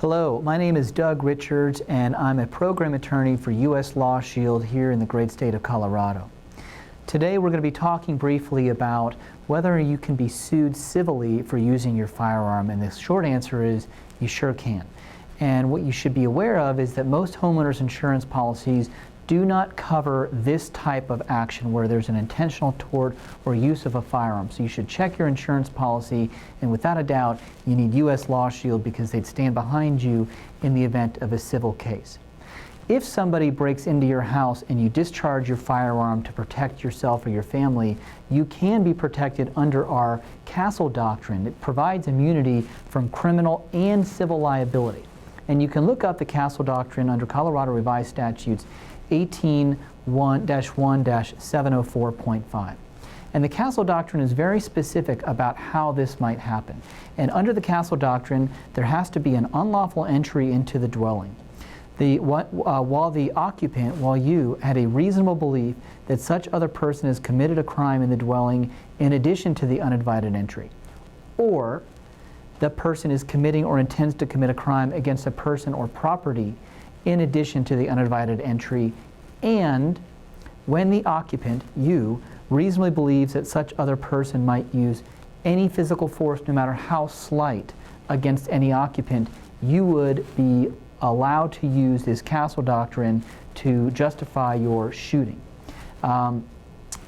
Hello, my name is Doug Richards and I'm a program attorney for U.S. Law Shield here in the great state of Colorado. Today we're going to be talking briefly about whether you can be sued civilly for using your firearm, and the short answer is you sure can. And what you should be aware of is that most homeowners insurance policies do not cover this type of action where there's an intentional tort or use of a firearm. So you should check your insurance policy, and without a doubt, you need U.S. Law Shield because they'd stand behind you in the event of a civil case. If somebody breaks into your house and you discharge your firearm to protect yourself or your family, you can be protected under our Castle Doctrine. It provides immunity from criminal and civil liability. And you can look up the Castle Doctrine under Colorado Revised Statutes 18-1-704.5. And the Castle Doctrine is very specific about how this might happen. And under the Castle Doctrine, there has to be an unlawful entry into the dwelling. While you had a reasonable belief that such other person has committed a crime in the dwelling in addition to the uninvited entry, or the person is committing or intends to commit a crime against a person or property in addition to the uninvited entry, and when the occupant, you, reasonably believes that such other person might use any physical force, no matter how slight, against any occupant, you would be allowed to use this Castle Doctrine to justify your shooting.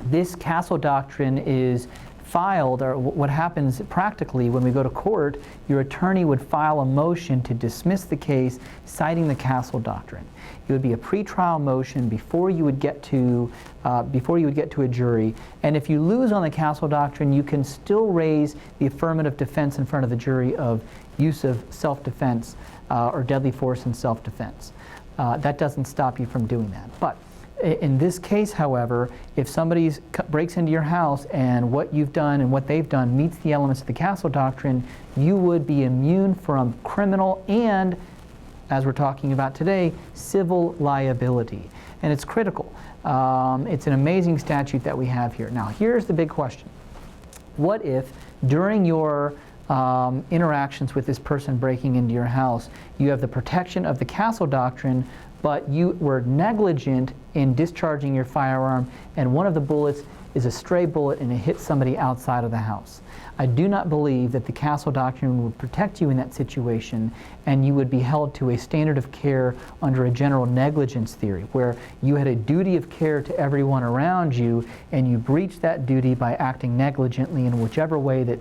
This Castle Doctrine is filed, or what happens practically when we go to court, your attorney would file a motion to dismiss the case citing the Castle Doctrine. It would be a pretrial motion before you would get to a jury, and if you lose on the Castle Doctrine, you can still raise the affirmative defense in front of the jury of use of self-defense or deadly force in self-defense. That doesn't stop you from doing that. But in this case, however, if somebody breaks into your house and what you've done and what they've done meets the elements of the Castle Doctrine, you would be immune from criminal and, as we're talking about today, civil liability. And it's critical. It's an amazing statute that we have here. Now, here's the big question. What if during your interactions with this person breaking into your house, you have the protection of the Castle Doctrine, but you were negligent in discharging your firearm, and one of the bullets is a stray bullet and it hits somebody outside of the house? I do not believe that the Castle Doctrine would protect you in that situation, and you would be held to a standard of care under a general negligence theory, where you had a duty of care to everyone around you, and you breached that duty by acting negligently in whichever way that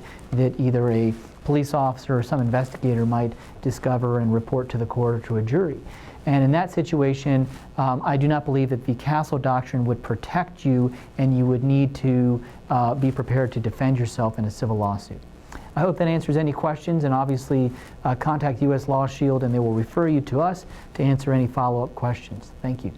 either a police officer or some investigator might discover and report to the court or to a jury. And in that situation, I do not believe that the Castle Doctrine would protect you, and you would need to be prepared to defend yourself in a civil lawsuit. I hope that answers any questions, and obviously contact U.S. Law Shield and they will refer you to us to answer any follow-up questions. Thank you.